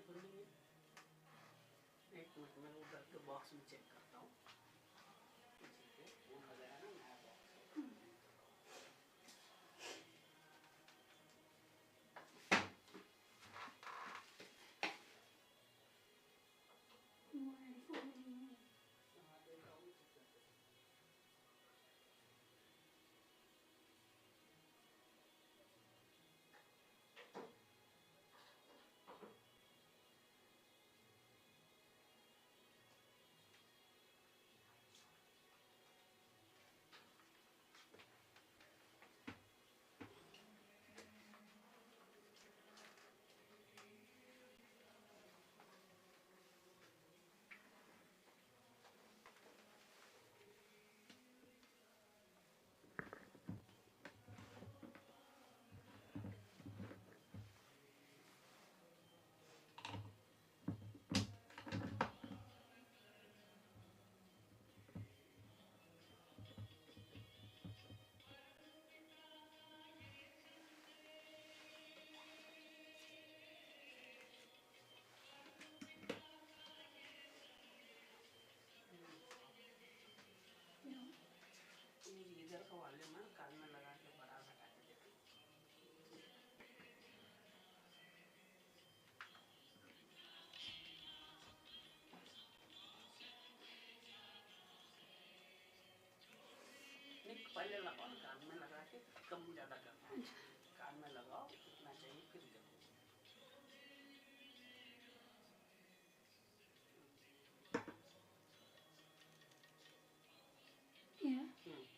बिल्कुल नहीं है। एक मिनट में उधर के बॉक्स में चेक करता हूँ। वो गया ना नया बॉक्स। इधर का वॉल्यूम है, कान में लगा के बड़ा घटा के देखो। नहीं, पहले लगाओ कान में लगा के, कम ज़्यादा करना। कान में लगाओ इतना चाहिए, फिर देखो।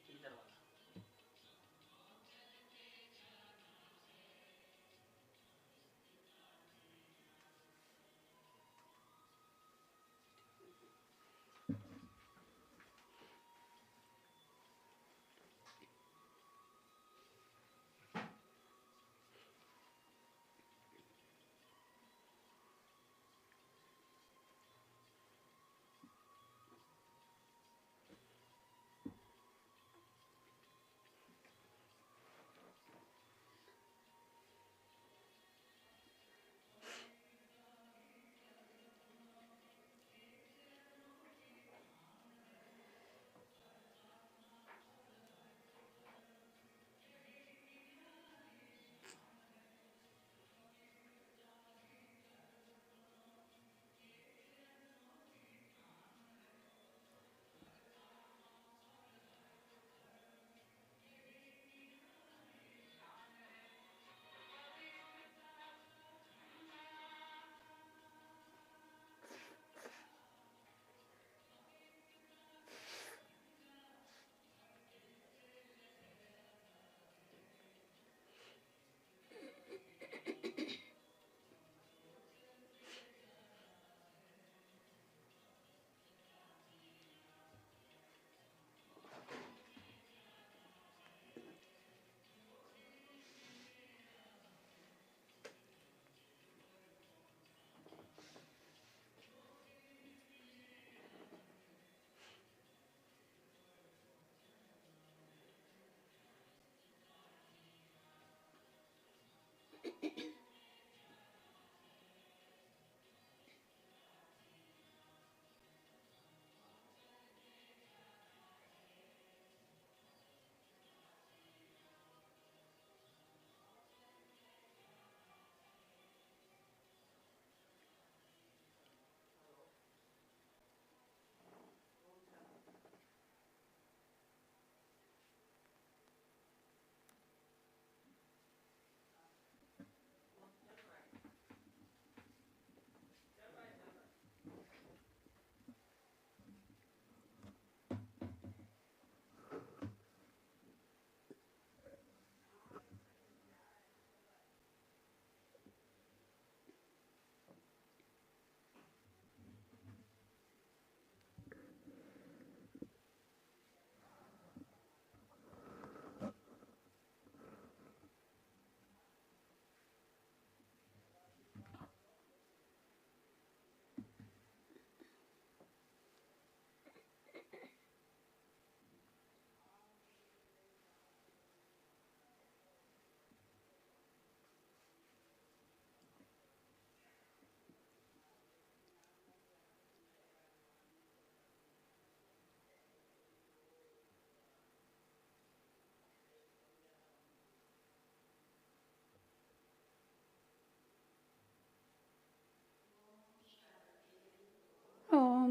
इधर वाला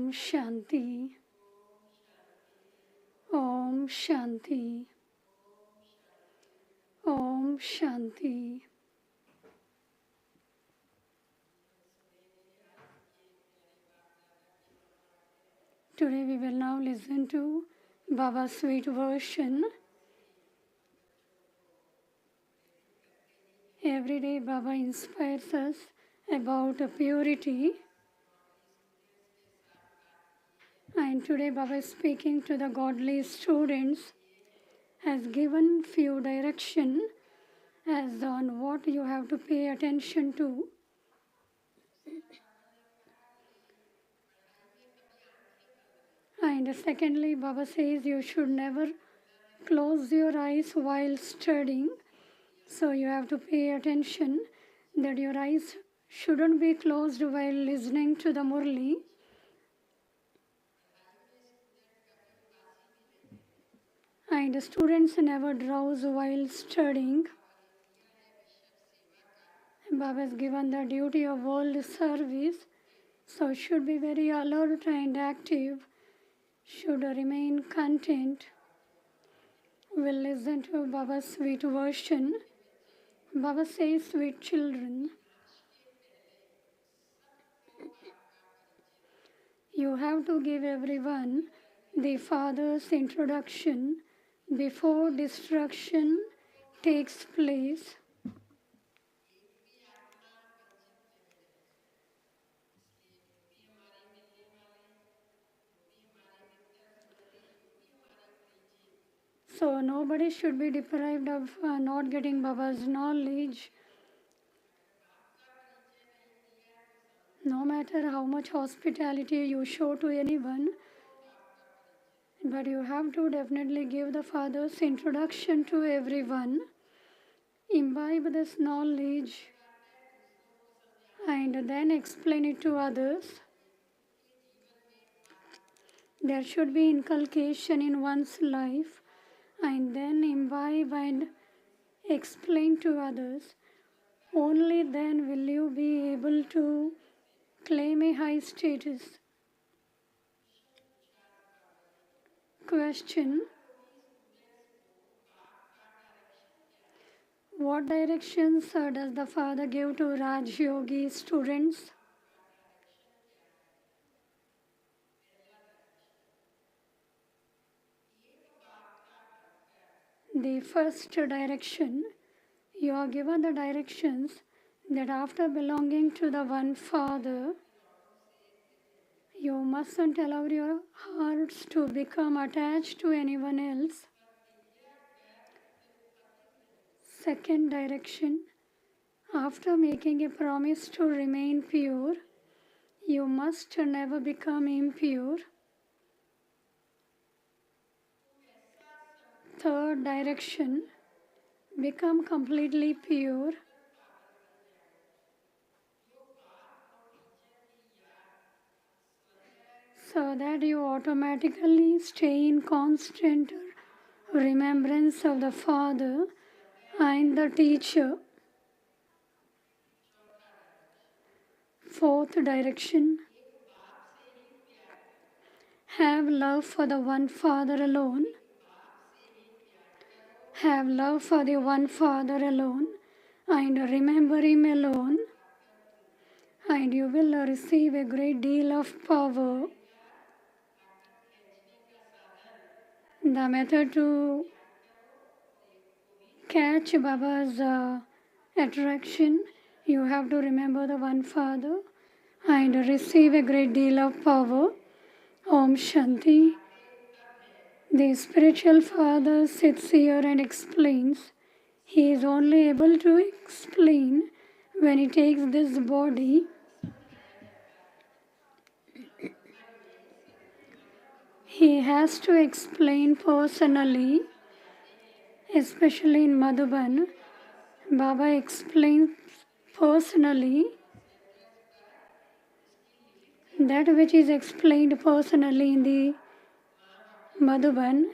Om Shanti. Om Shanti. Om Shanti. Today we will now listen to Baba's sweet version. Every day Baba inspires us about purity. And today Baba is speaking to the godly students, has given few direction as on what you have to pay attention to. And secondly, Baba says you should never close your eyes while studying. So you have to pay attention that your eyes shouldn't be closed while listening to the Murli. And students never drowse while studying. Baba has given the duty of world service, so should be very alert and active, should remain content. We'll listen to Baba's sweet version. Baba says, sweet children, you have to give everyone the Father's introduction before destruction takes place. So nobody should be deprived of not getting Baba's knowledge. No matter how much hospitality you show to anyone, but you have to definitely give the Father's introduction to everyone. Imbibe this knowledge and then explain it to others. There should be inculcation in one's life and then imbibe and explain to others. Only then will you be able to claim a high status. Question: what directions does the Father give to Raj Yogi students? The first direction, you are given the directions that after belonging to the one Father, you mustn't allow your hearts to become attached to anyone else. Second direction, after making a promise to remain pure, you must never become impure. Third direction, become completely pure. So that you automatically stay in constant remembrance of the Father and the Teacher. Fourth direction, have love for the one Father alone. Have love for the one Father alone and remember Him alone, and you will receive a great deal of power. The method to catch Baba's attraction, you have to remember the one Father and receive a great deal of power. Om Shanti. The spiritual Father sits here and explains. He is only able to explain when he takes this body. He has to explain personally, especially in Madhuban. Baba explains personally that which is explained personally in the Madhuban,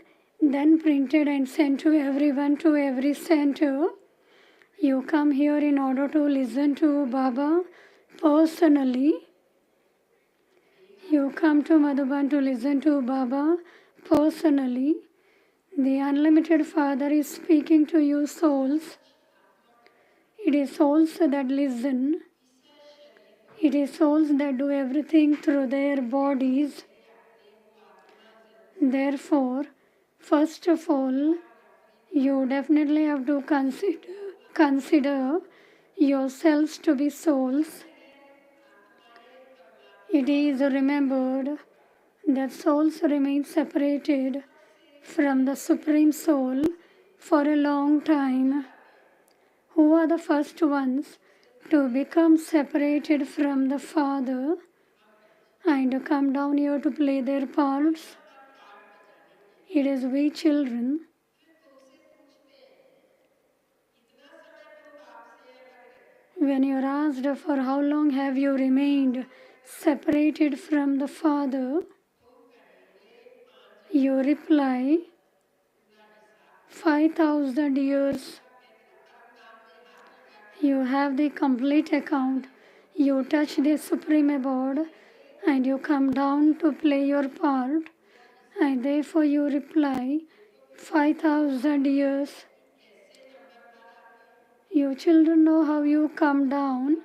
then printed and sent to everyone, to every center. You come here in order to listen to Baba personally. You come to Madhuban to listen to Baba personally. The unlimited Father is speaking to you souls. It is souls that listen. It is souls that do everything through their bodies. Therefore, first of all, you definitely have to consider yourselves to be souls. It is remembered that souls remain separated from the Supreme Soul for a long time. Who are the first ones to become separated from the Father and come down here to play their parts? It is we children. When you are asked for how long have you remained separated from the Father, you reply, 5,000 years. You have the complete account. You touch the Supreme Abode and you come down to play your part, and therefore you reply, 5,000 years. You children know how you come down,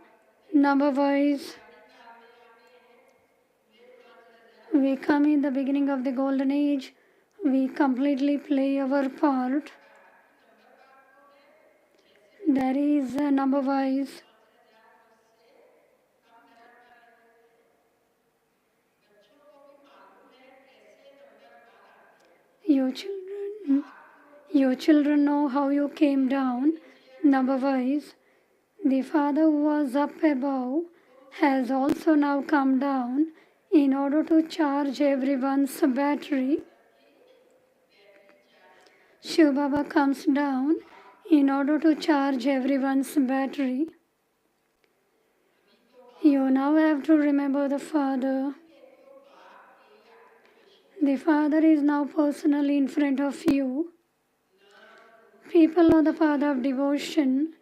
number wise. We come in the beginning of the golden age, we completely play our part. There is a number wise. You children know how you came down, number wise. The Father who was up above has also now come down in order to charge everyone's battery. Shiv Baba comes down in order to charge everyone's battery. You now have to remember the Father. The Father is now personally in front of you. People know the path of devotion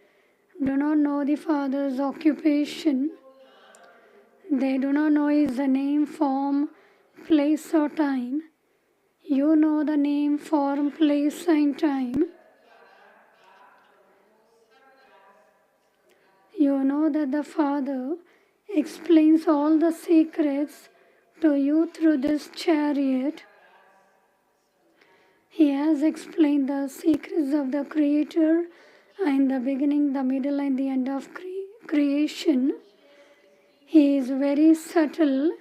do not know the Father's occupation. They do not know his name, form, place or time. You know the name, form, place and time. You know that the Father explains all the secrets to you through this chariot. He has explained the secrets of the Creator and the beginning, the middle and the end of creation. He is very subtle.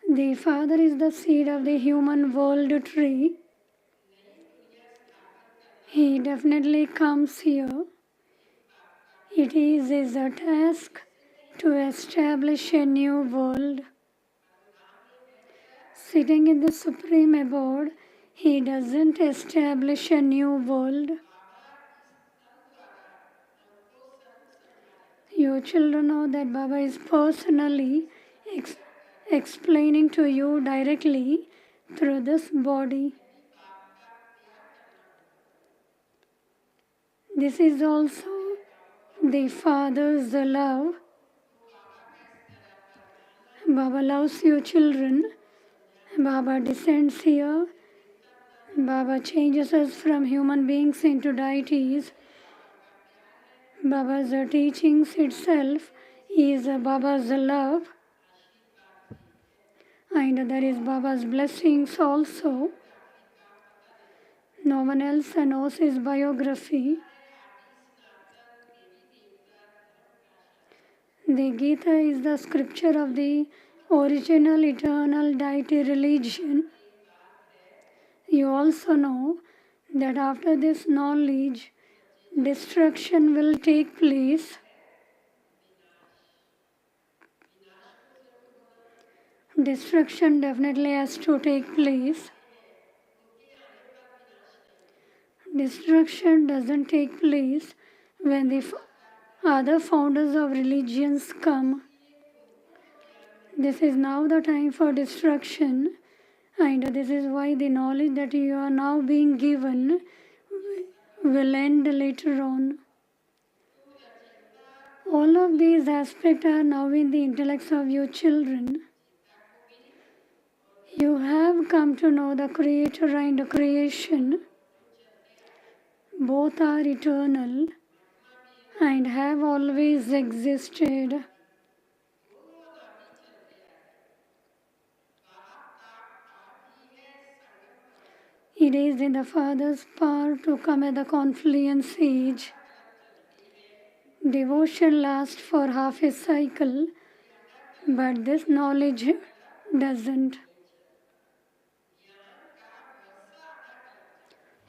The Father is the seed of the human world tree. He definitely comes here. It is his task to establish a new world. Sitting in the Supreme Abode, he doesn't establish a new world. You children know that Baba is personally explaining to you directly through this body. This is also the Father's love. Baba loves you children. Baba descends here. Baba changes us from human beings into deities. Baba's teachings itself is Baba's love. And there is Baba's blessings also. No one else knows his biography. The Gita is the scripture of the original eternal deity religion. You also know that after this knowledge, destruction will take place. Destruction definitely has to take place. Destruction doesn't take place when the other founders of religions come. This is now the time for destruction, and this is why the knowledge that you are now being given will end later on. All of these aspects are now in the intellects of your children. You have come to know the Creator and creation. Both are eternal and have always existed. It is in the Father's power to come at the confluence age. Devotion lasts for half a cycle, but this knowledge doesn't.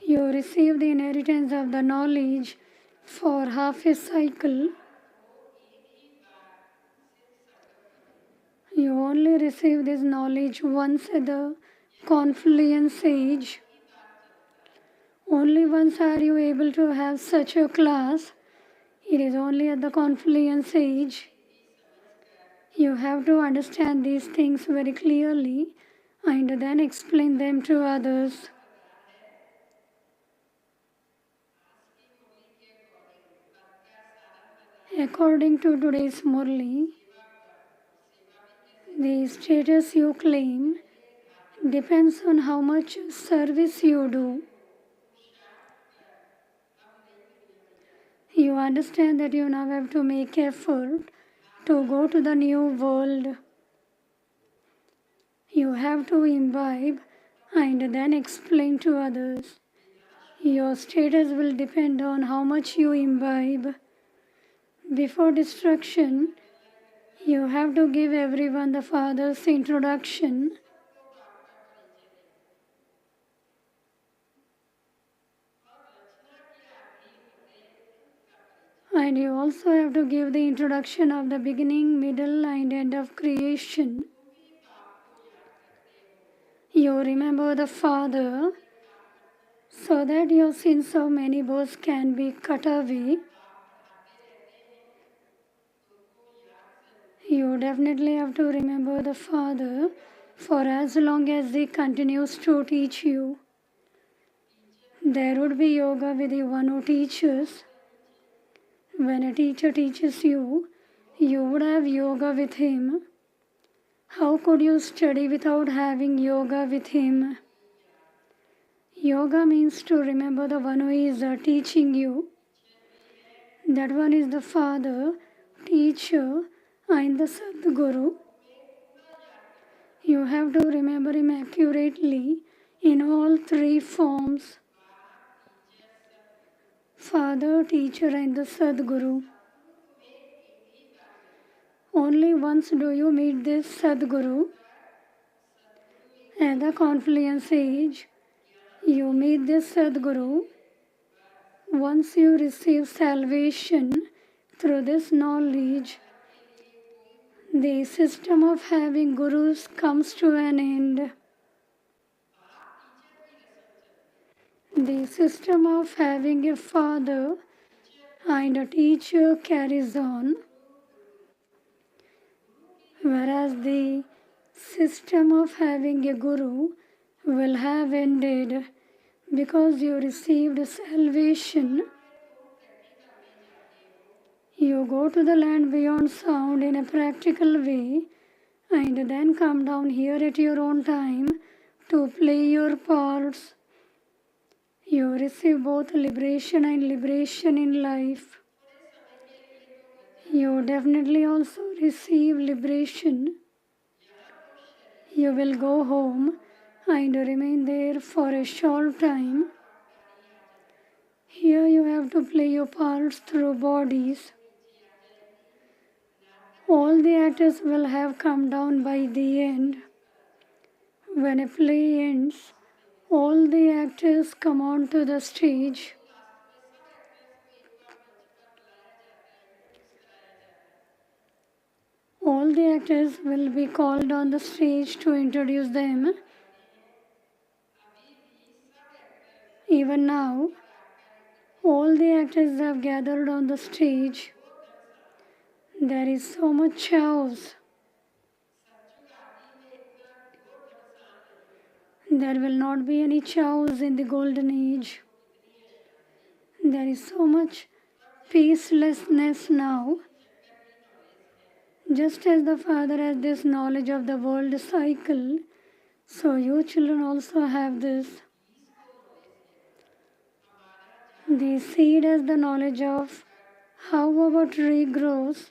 You receive the inheritance of the knowledge for half a cycle. You only receive this knowledge once at the confluence age. Only once are you able to have such a class. It is only at the confluence age. You have to understand these things very clearly and then explain them to others. According to today's Murli, the status you claim depends on how much service you do. You understand that you now have to make effort to go to the new world. You have to imbibe and then explain to others. Your status will depend on how much you imbibe. Before destruction, you have to give everyone the Father's introduction. And you also have to give the introduction of the beginning, middle, and end of creation. You remember the Father so that your sins of many births can be cut away. You definitely have to remember the Father for as long as He continues to teach you. There would be yoga with the one who teaches. When a teacher teaches you, you would have yoga with him. How could you study without having yoga with him? Yoga means to remember the one who is teaching you. That one is the Father, teacher, and the Sadguru. You have to remember him accurately in all three forms: Father, teacher, and the Sadguru. Only once do you meet this Sadguru. At the confluence age, you meet this Sadguru. Once you receive salvation through this knowledge, the system of having gurus comes to an end. The system of having a father and a teacher carries on, whereas the system of having a guru will have ended because you received salvation. You go to the land beyond sound in a practical way and then come down here at your own time to play your parts. You receive both liberation and liberation in life. You definitely also receive liberation. You will go home and remain there for a short time. Here you have to play your parts through bodies. All the actors will have come down by the end. When a play ends, all the actors come onto the stage. All the actors will be called on the stage to introduce them. Even now, all the actors have gathered on the stage. There is so much chaos. There will not be any chaos in the golden age. There is so much peacelessness now Just as the Father has this knowledge of the world cycle, so you children also have this. The seed has the knowledge of how our tree grows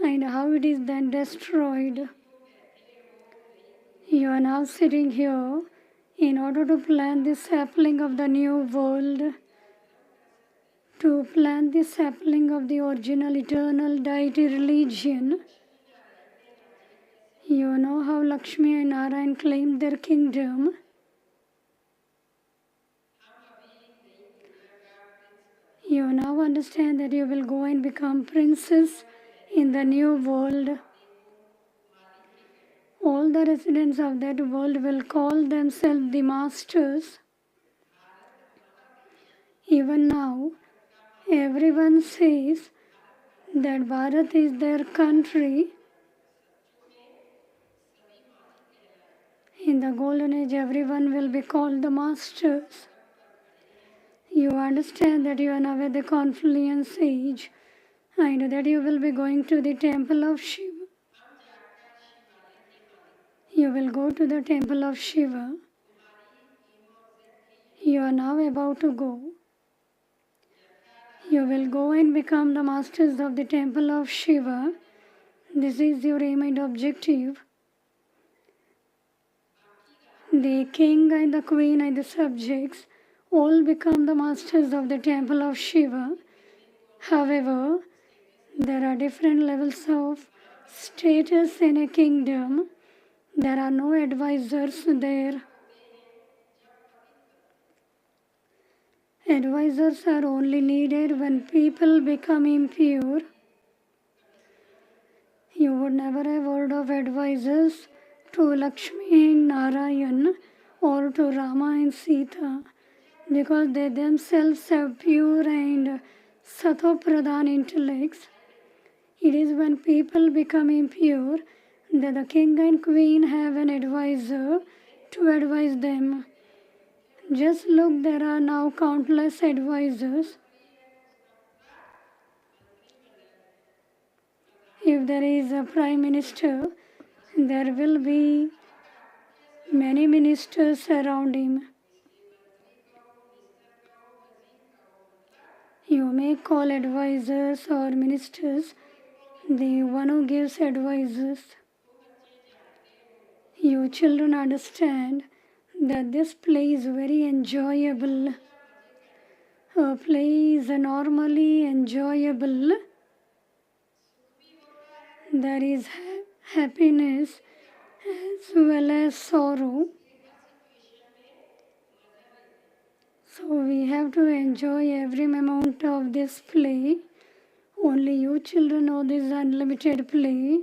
and how it is then destroyed. You are now sitting here in order to plant the sapling of the new world, to plant the sapling of the original eternal deity religion. You know how Lakshmi and Narayan claimed their kingdom. You now understand that you will go and become princes in the new world. All the residents of that world will call themselves the masters. Even now, everyone says that Bharat is their country. In the golden age, everyone will be called the masters. You understand that you are now at the confluence age and that you will be going to the temple of Shiva. You will go to the temple of Shiva. You are now about to go. You will go and become the masters of the temple of Shiva. This is your aim and objective. The king and the queen and the subjects all become the masters of the temple of Shiva. However, there are different levels of status in a kingdom. There are no advisors there. Advisors are only needed when people become impure. You would never have heard of advisors to Lakshmi and Narayan or to Rama and Sita because they themselves have pure and sattva-pradhan intellects. It is when people become impure that the king and queen have an advisor to advise them. Just look, there are now countless advisors. If there is a prime minister, there will be many ministers around him. You may call advisors or ministers the one who gives advices. You children understand that this play is very enjoyable. A play is normally enjoyable. There is happiness as well as sorrow. So we have to enjoy every moment of this play. Only you children know this unlimited play.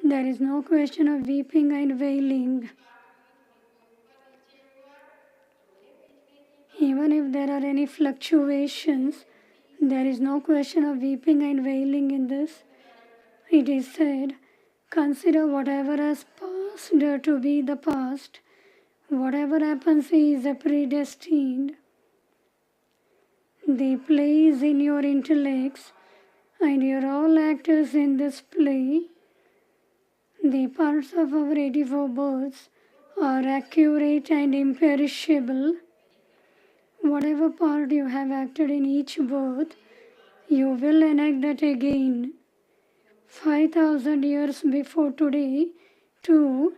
There is no question of weeping and wailing. Even if there are any fluctuations, there is no question of weeping and wailing in this. It is said, consider whatever has passed to be the past. Whatever happens is predestined. The play is in your intellects and you are all actors in this play. The parts of our 84 births are accurate and imperishable. Whatever part you have acted in each birth, you will enact that again. 5,000 years before today, too,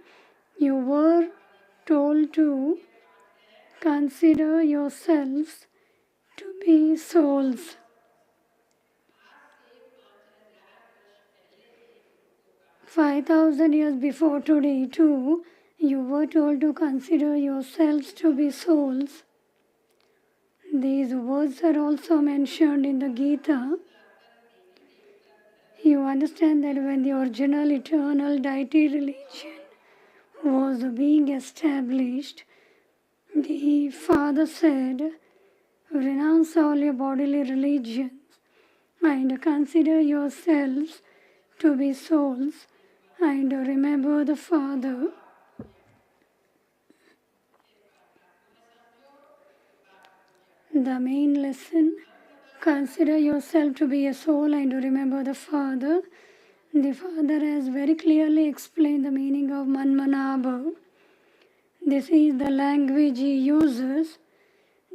you were told to consider yourselves to be souls. Five 5,000 years before today, too, you were told to consider yourselves to be souls. These words are also mentioned in the Gita. You understand that when the original eternal deity religion was being established, the Father said, renounce all your bodily religions and consider yourselves to be souls and remember the Father. The main lesson, consider yourself to be a soul and remember the Father. The Father has very clearly explained the meaning of Manmana above. This is the language he uses.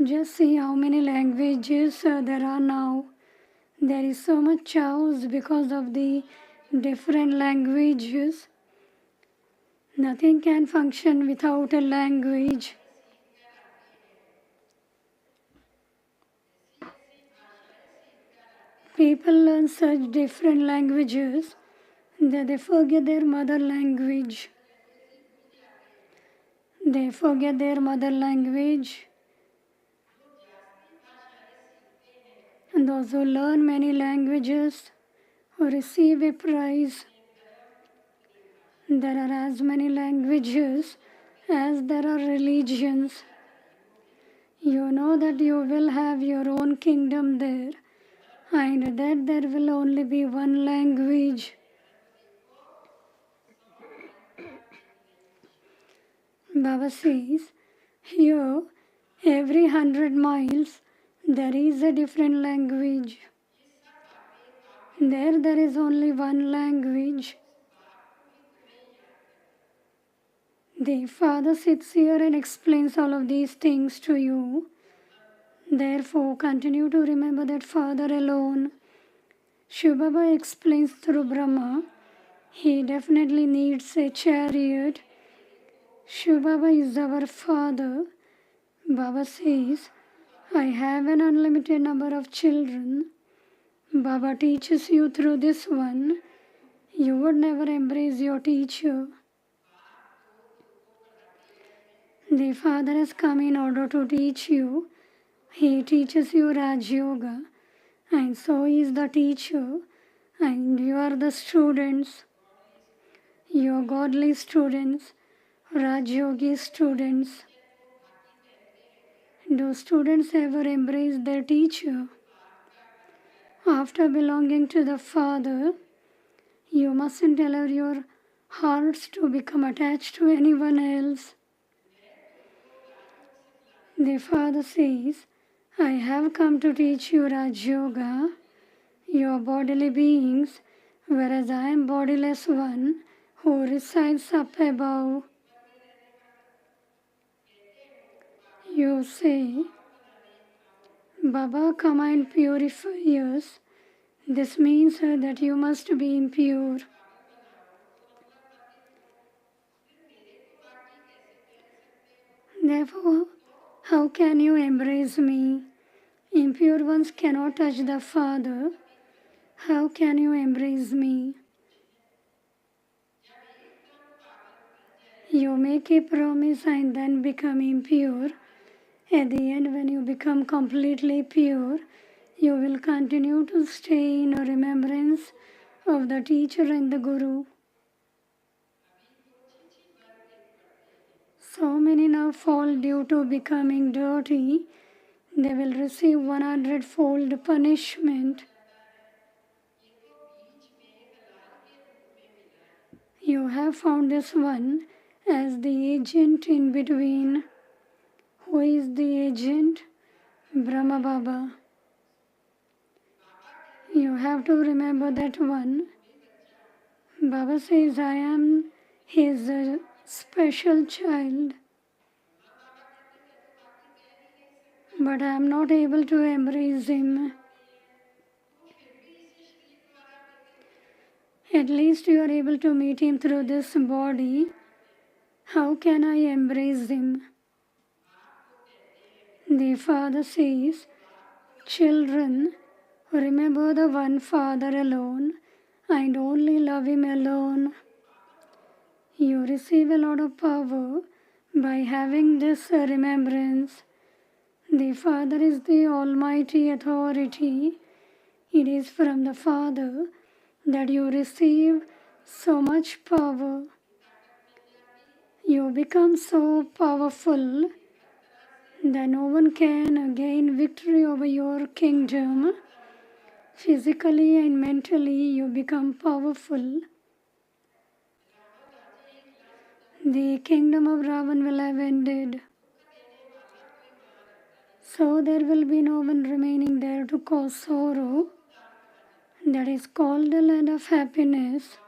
Just see how many languages there are now. There is so much chaos because of the different languages. Nothing can function without a language. People learn such different languages that they forget their mother language. They forget their mother language. And those who learn many languages who receive a prize. There are as many languages as there are religions. You know that you will have your own kingdom there, and that there will only be one language. Baba says, here, every 100 miles, there is a different language. There is only one language. The Father sits here and explains all of these things to you. Therefore, continue to remember that Father alone. Shiv Baba explains through Brahma, he definitely needs a chariot. Shiv Baba is our Father. Baba says, I have an unlimited number of children. Baba teaches you through this one. You would never embrace your teacher. The Father has come in order to teach you. He teaches you Raj Yoga, and so is the teacher, and you are the students. You are godly students, Raj Yogi students. Do students ever embrace their teacher? After belonging to the Father, you mustn't allow your hearts to become attached to anyone else. The Father says, I have come to teach you Raj Yoga. You are bodily beings, whereas I am bodiless one who resides up above. You say, Baba, come and purify us. This means that you must be impure. Therefore, how can you embrace me? Impure ones cannot touch the Father. How can you embrace me? You make a promise and then become impure. At the end, when you become completely pure, you will continue to stay in remembrance of the teacher and the Guru. So many now fall due to becoming dirty. They will receive 100-fold punishment. You have found this one as the agent in between. Who is the agent? Brahma Baba. You have to remember that one. Baba says, I am his special child. But I am not able to embrace him. At least you are able to meet him through this body. How can I embrace him? The Father says, children, remember the one Father alone and only love him alone. You receive a lot of power by having this remembrance. The Father is the Almighty Authority. It is from the Father that you receive so much power. You become so powerful that no one can gain victory over your kingdom. Physically and mentally you become powerful. The kingdom of Ravan will have ended. So there will be no one remaining there to cause sorrow. that is called the land of happiness.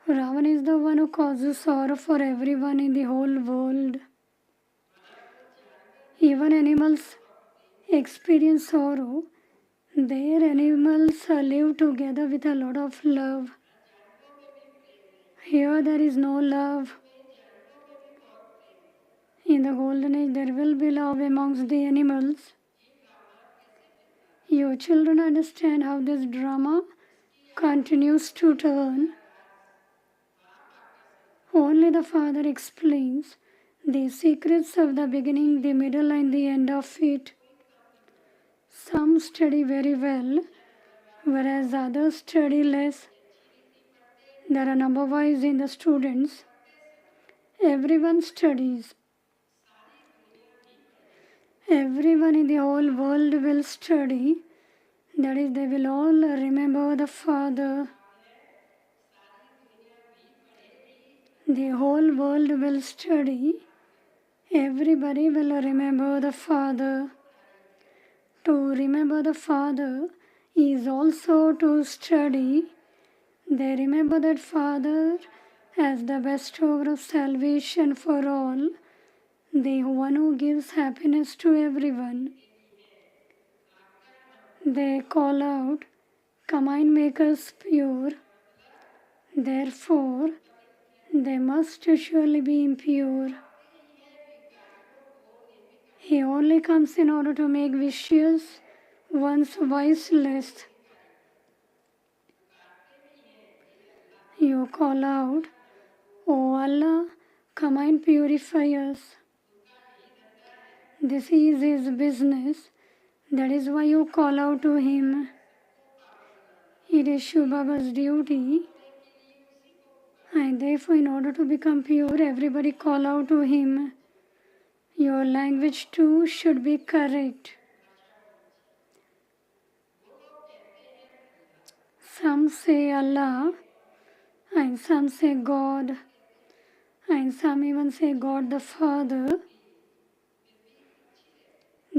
Ravan is the one who causes sorrow for everyone in the whole world. Even animals experience sorrow. Their animals live together with a lot of love. Here there is no love. In the golden age there will be love amongst the animals. You children understand how this drama continues to turn. Only the Father explains the secrets of the beginning, the middle and the end of it. Some study very well, whereas others study less. There are number-wise in the students. Everyone studies. Everyone in the whole world will study. That is, they will all remember the Father. The whole world will study. Everybody will remember the Father. To remember the Father is also to study. They remember that Father as the bestower of salvation for all, the one who gives happiness to everyone. They call out, "Come and make us pure." Therefore, they must surely be impure. He only comes in order to make vicious ones viceless. You call out, "O Allah, come and purify us." This is His business. That is why you call out to Him. It is Shiv Baba's duty. And therefore, in order to become pure, everybody call out to Him. Your language too should be correct. Some say Allah, and some say God, and some even say God the Father.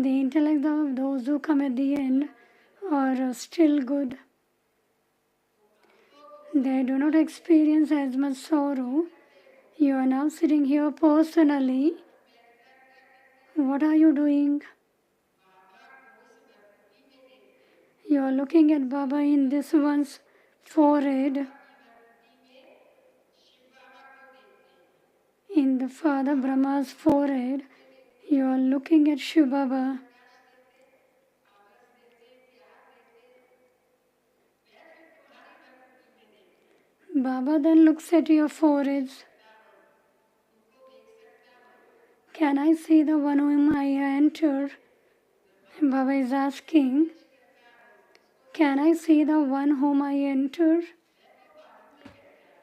The intellect of those who come at the end are still good. They do not experience as much sorrow. You are now sitting here personally. What are you doing? You are looking at Baba in this one's forehead. In the Father Brahma's forehead, you are looking at Shiv Baba. Baba then looks at your foreheads. Can I see the one whom I enter? Baba is asking, can I see the one whom I enter?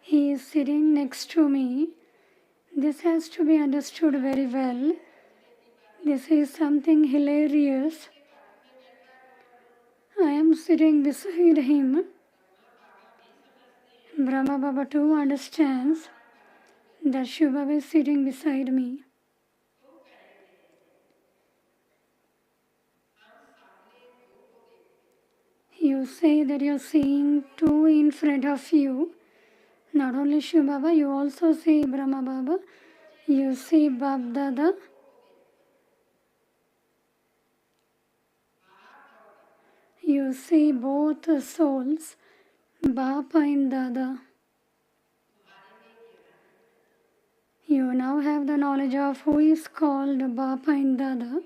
He is sitting next to me. This has to be understood very well. This is something hilarious. I am sitting beside him. Brahma Baba too understands that Shiv Baba is sitting beside me. You say that you are seeing two in front of you. Not only Shiv Baba, you also see Brahma Baba. You see Bab Dada. You see both souls, Bapa and Dada. You now have the knowledge of who is called Bapa and Dada.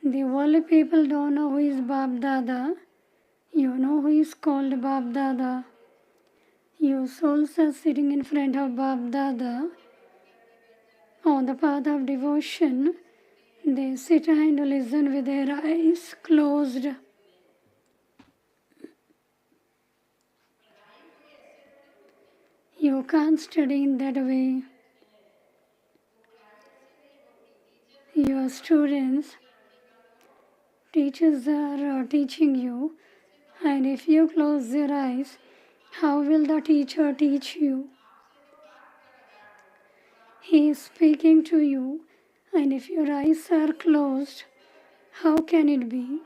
The worldly people don't know who is Bab Dada. You know who is called Bab Dada. You souls are sitting in front of Bab Dada. On the path of devotion, they sit and listen with their eyes closed. You can't study in that way. Your students, teachers are teaching you, and if you close your eyes, how will the teacher teach you? He is speaking to you, And if your eyes are closed, how can it be?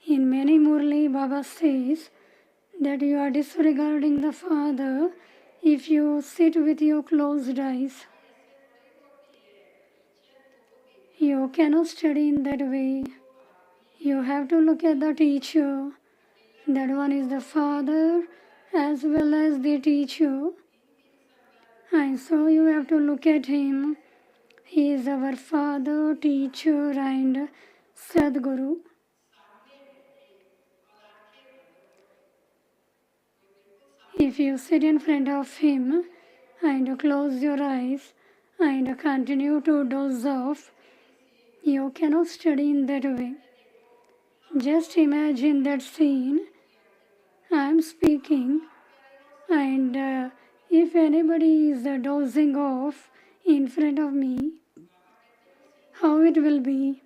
In many Murli, Baba says that you are disregarding the Father if you sit with your closed eyes. You cannot study in that way. You have to look at the teacher. That one is the Father as well as the teacher. And so you have to look at him. He is our Father, teacher and Sadguru. If you sit in front of him and close your eyes and continue to doze off, you cannot study in that way. Just imagine that scene. I am speaking, and if anybody is dozing off in front of me, how it will be?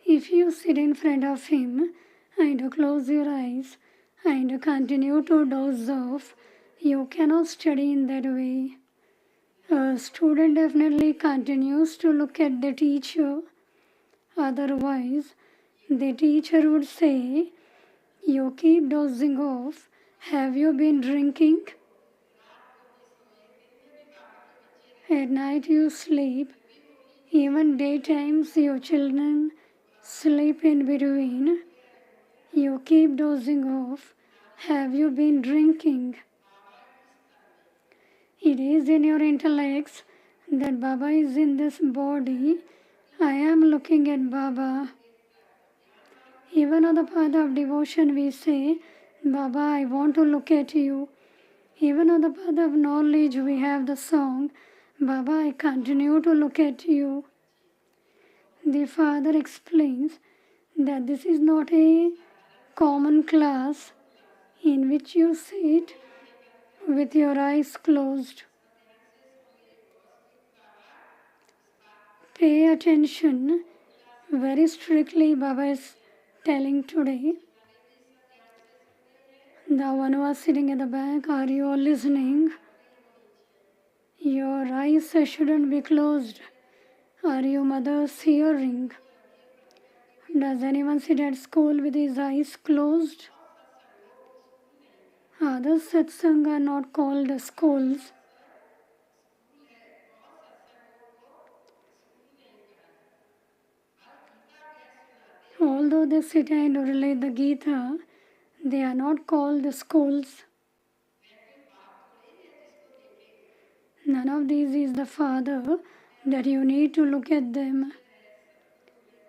If you sit in front of him and close your eyes and continue to doze off, you cannot study in that way. A student definitely continues to look at the teacher. Otherwise, the teacher would say, you keep dozing off. Have you been drinking? At night you sleep. Even daytimes your children sleep in between. You keep dozing off. Have you been drinking? It is in your intellects that Baba is in this body. I am looking at Baba. Even on the path of devotion we say, Baba, I want to look at you. Even on the path of knowledge we have the song, Baba, I continue to look at you. The Father explains that this is not a common class in which you sit with your eyes closed. Pay attention very strictly, Baba is telling today. The one who was sitting at the back, are you all listening? Your eyes shouldn't be closed. Are you mothers hearing? Does anyone sit at school with his eyes closed? Other satsang are not called schools. Although they sit and relate the Gita, they are not called schools. None of these is the Father that you need to look at them.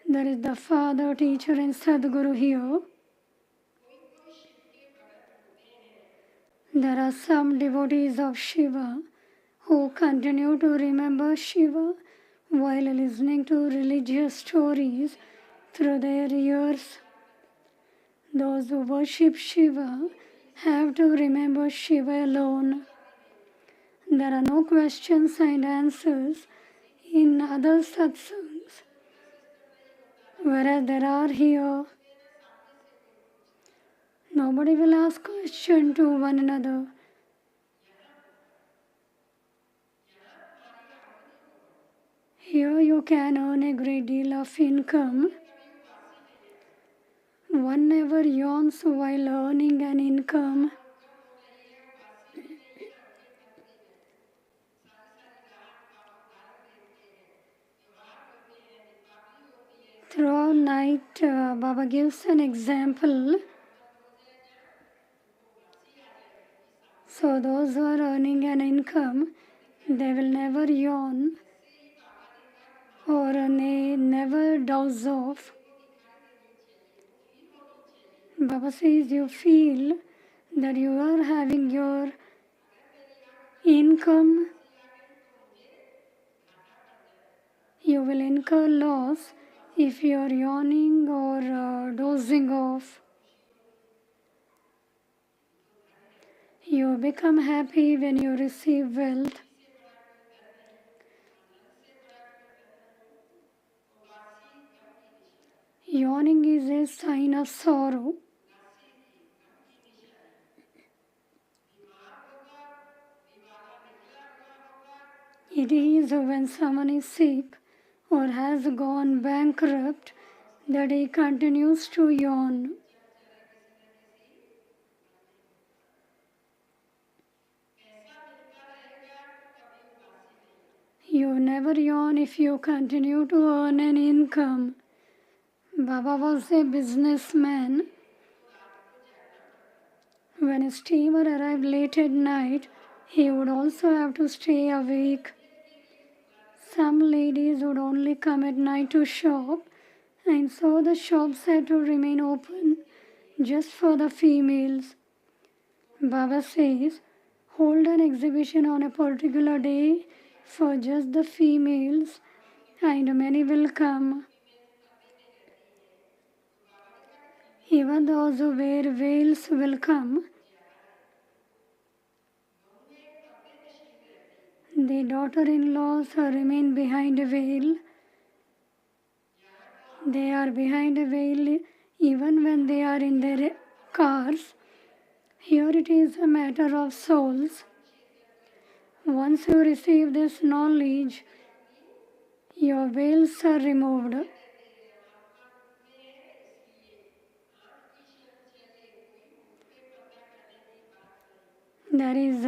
There is the Father, teacher and Sadguru here. There are some devotees of Shiva who continue to remember Shiva while listening to religious stories through their ears. Those who worship Shiva have to remember Shiva alone. There are no questions and answers in other satsangs, whereas there are here. Nobody will ask question to one another. Here you can earn a great deal of income. One never yawns while earning an income. Throughout night, Baba gives an example. So those who are earning an income, they will never yawn or they never doze off. Baba says you feel that you are having your income, you will incur loss if you are yawning or dozing off. You become happy when you receive wealth. a sign of sorrow. It is when someone is sick or has gone bankrupt that he continues to yawn. You never yawn if you continue to earn an income. Baba was a businessman. When a steamer arrived late at night, he would also have to stay awake. Some ladies would only come at night to shop, and so the shops had to remain open just for the females. Baba says, hold an exhibition on a particular day for just the females, and many will come. Even those who wear veils will come. The daughter-in-laws remain behind a veil. They are behind a veil even when they are in their cars. Here it is a matter of souls. Once you receive this knowledge, your veils are removed. There is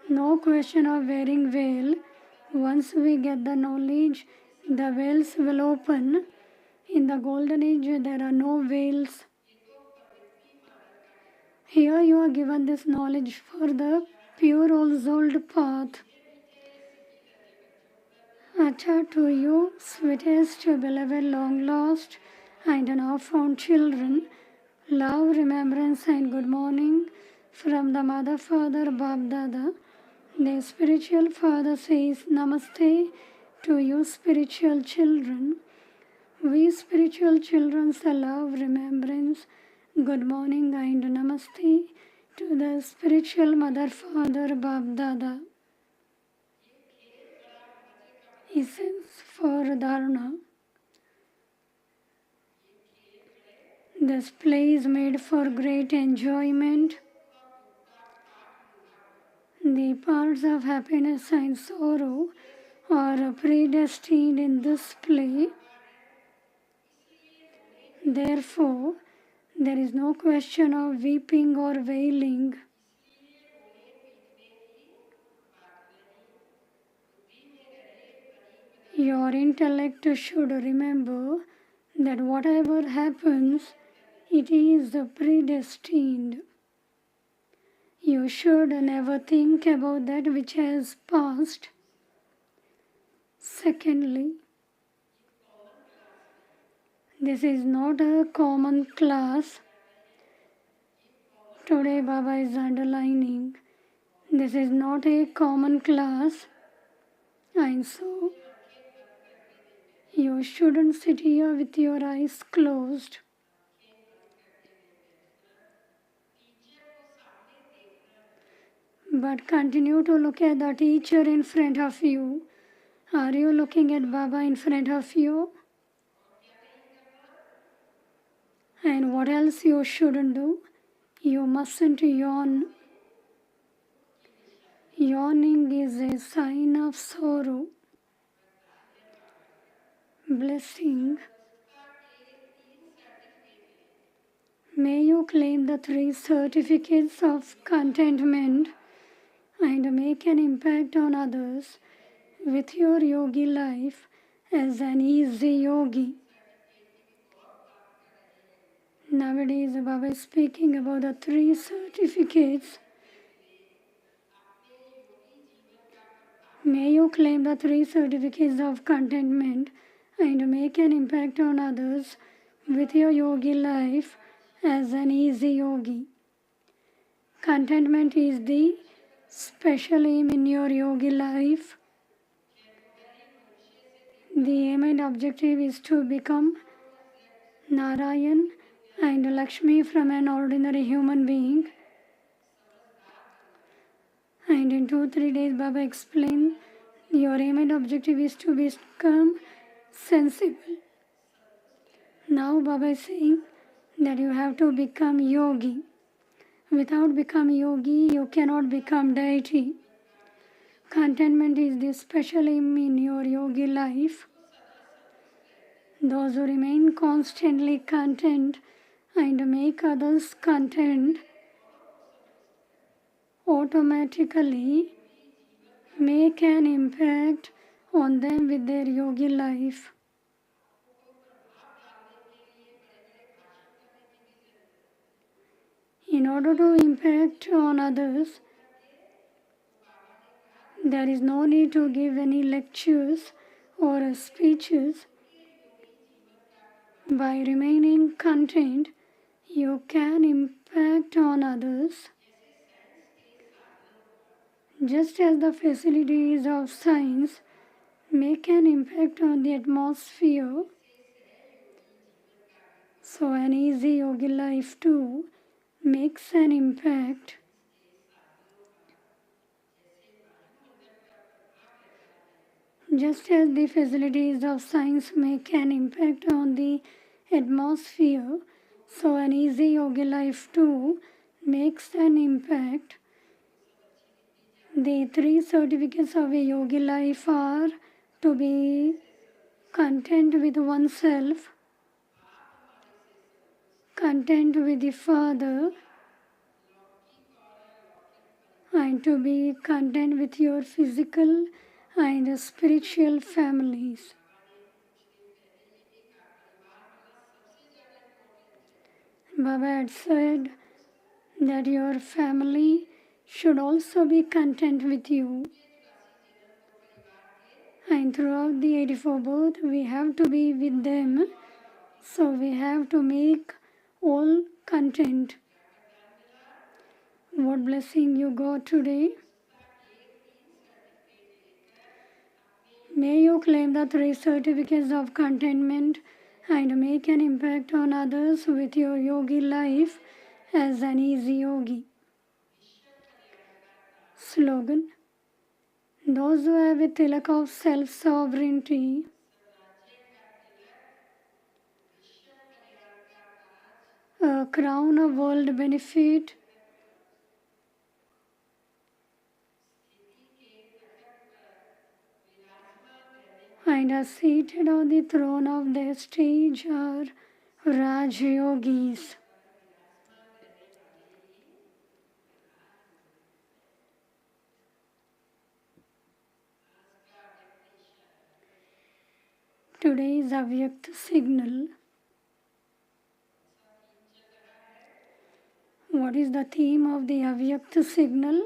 no question of wearing veil. Once we get the knowledge, the veils will open. In the golden age, there are no veils. Here you are given this knowledge for the pure old path. Acha to you, sweetest, beloved, long lost, and now found children, love, remembrance, and good morning from the Mother, Father, Bab, Dada. The spiritual father says, Namaste to you, spiritual children. We spiritual children love, remembrance, good morning, and Namaste to the spiritual Mother, Father, Bab, Dada. Essence for Dharana. This play is made for great enjoyment. The parts of happiness and sorrow are predestined in this play. Therefore, there is no question of weeping or wailing. Your intellect should remember that whatever happens, it is predestined. You should never think about that which has passed. Secondly, this is not a common class. Today Baba is underlining, this is not a common class, and so you shouldn't sit here with your eyes closed. But continue to look at the teacher in front of you. Are you looking at Baba in front of you? And what else you shouldn't do? You mustn't yawn. Yawning is a sign of sorrow. Blessing. May you claim the 3 certificates of contentment and make an impact on others with your yogi life as an easy yogi. Nowadays, Baba is speaking about the 3 certificates. May you claim the 3 certificates of contentment and make an impact on others with your yogi life as an easy yogi. Contentment is the special aim in your yogi life. The aim and objective is to become Narayan and Lakshmi from an ordinary human being. And in 2-3 days, Baba explained your aim and objective is to become sensible. Now Baba is saying that you have to become yogi. Without becoming yogi, you cannot become deity. Contentment is the special aim in your yogi life. Those who remain constantly content and make others content automatically make an impact on them with their yogi life. In order to impact on others, there is no need to give any lectures or speeches. By remaining content, you can impact on others. Just as the facilities of science make an impact on the atmosphere, so an easy yogi life too makes an impact. Just as the facilities of science make an impact on the atmosphere, so an easy yogi life too makes an impact. The 3 certificates of a yogi life are to be content with oneself, content with the Father, and to be content with your physical and spiritual families. Baba had said that your family should also be content with you. And throughout the 84 birth, we have to be with them. So we have to make all content. What blessing you got today? May you claim the 3 certificates of contentment and make an impact on others with your yogi life as an easy yogi. Slogan: those who have a tilak of self-sovereignty a crown of world benefit and are seated on the throne of their stage are Raj Yogis. Today is Avyakt signal. What is the theme of the Avyakt signal?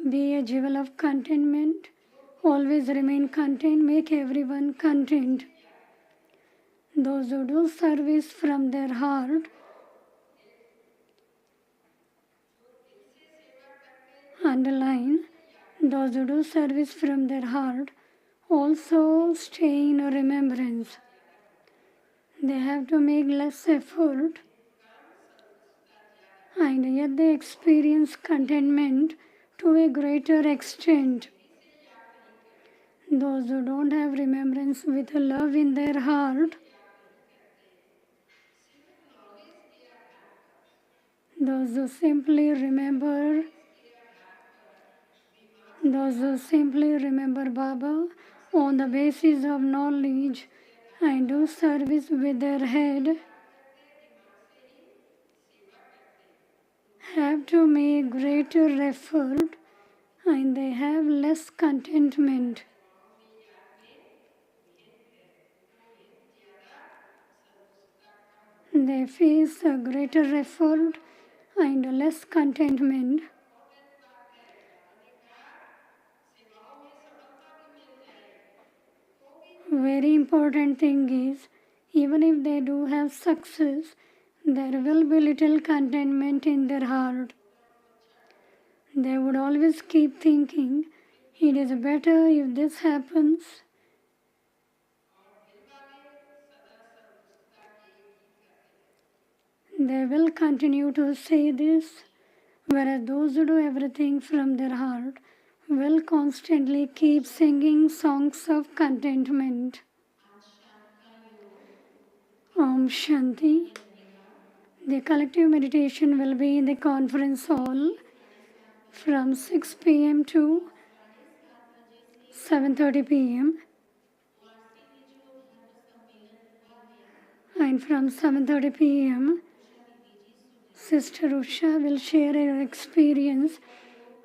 Be a jewel of contentment. Always remain content. Make everyone content. Those who do service from their heart underline, those who do service from their heart also stay in remembrance. They have to make less effort and yet they experience contentment to a greater extent. Those who don't have remembrance with love in their heart, those who simply remember Baba on the basis of knowledge and do service with their head, have to make greater effort and they have less contentment. They face a greater effort and less contentment. Very important thing is, even if they do have success, there will be little contentment in their heart. They would always keep thinking, it is better if this happens. They will continue to say this, whereas those who do everything from their heart will constantly keep singing songs of contentment. Om Shanti. The collective meditation will be in the conference hall from 6 p.m. to 7:30 p.m. And from 7:30 p.m., Sister Usha will share her experience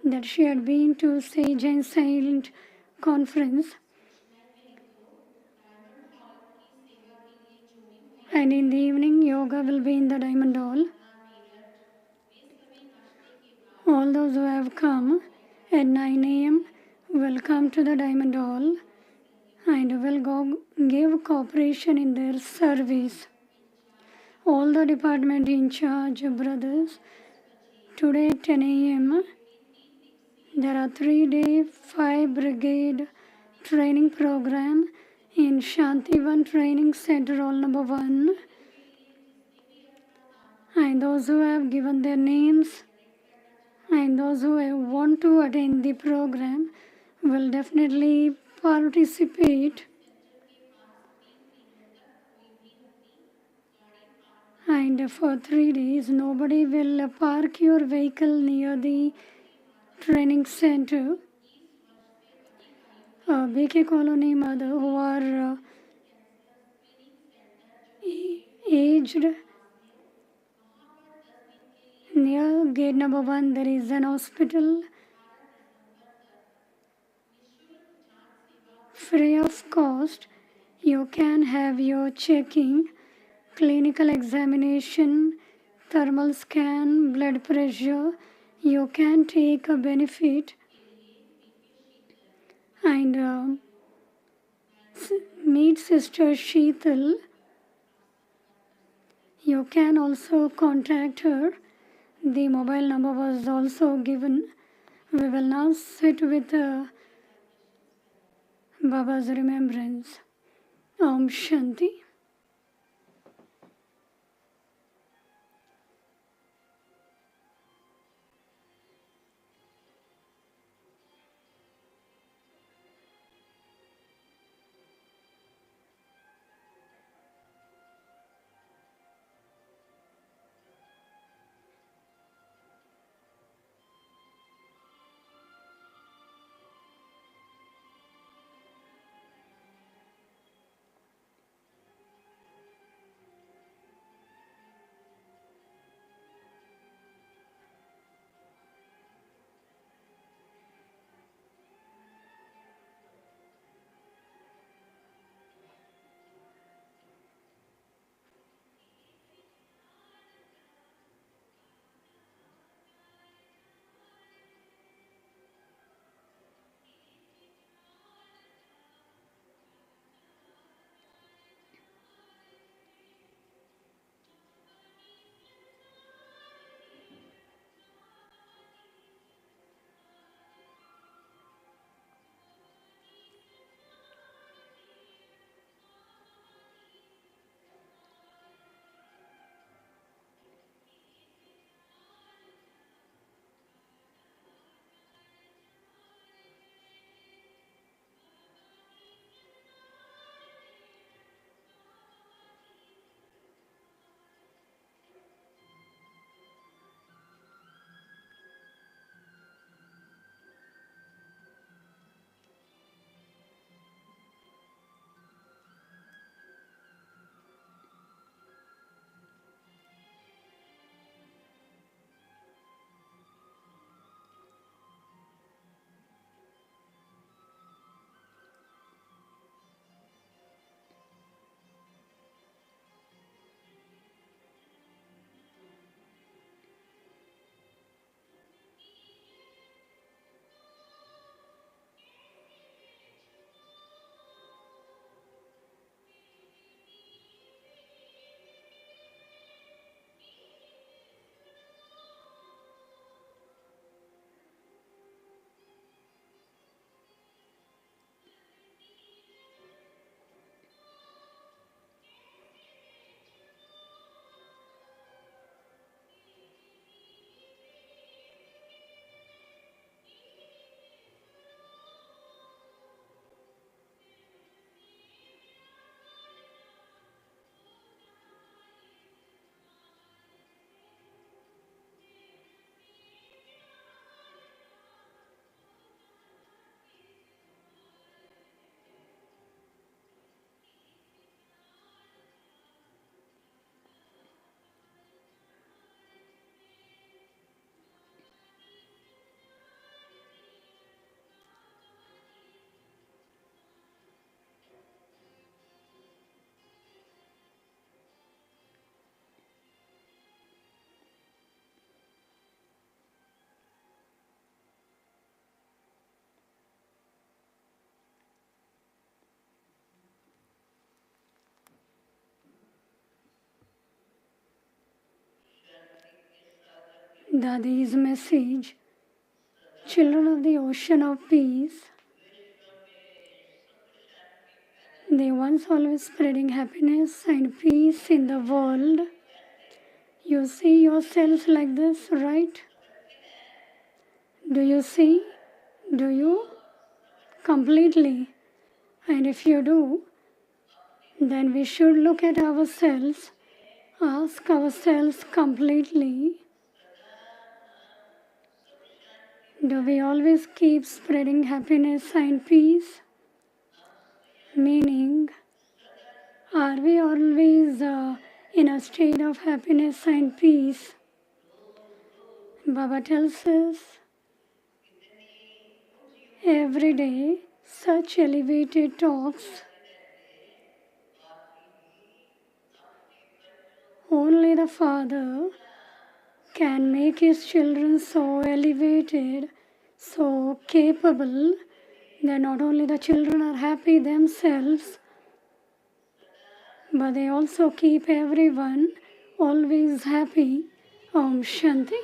that she had been to Sage and Silent conference. And in the evening, yoga will be in the Diamond Hall. All those who have come at 9 a.m. will come to the Diamond Hall and will go give cooperation in their service. All the department in charge, brothers, today at 10 a.m. there are 3-day 5 brigade training program in Shantivan Training Center, Hall number 1. And those who have given their names and those who want to attend the program will definitely participate. And for 3 days, nobody will park your vehicle near the training center. BK Colony mother who are aged, near gate number 1 there is an hospital. Free of cost, you can have your checking, clinical examination, thermal scan, blood pressure. You can take a benefit and meet Sister Sheetal. You can also contact her. The mobile number was also given. We will now sit with Baba's remembrance. Om Shanti. Dadi's message, children of the ocean of peace, they once always spreading happiness and peace in the world. You see yourselves like this, right? Do you see? Do you? Completely. And if you do, then we should look at ourselves, ask ourselves completely, do we always keep spreading happiness and peace? Meaning, are we always in a state of happiness and peace? Baba tells us, every day such elevated talks, only the Father can make his children so elevated, so capable, that not only the children are happy themselves, but they also keep everyone always happy. Om Shanti.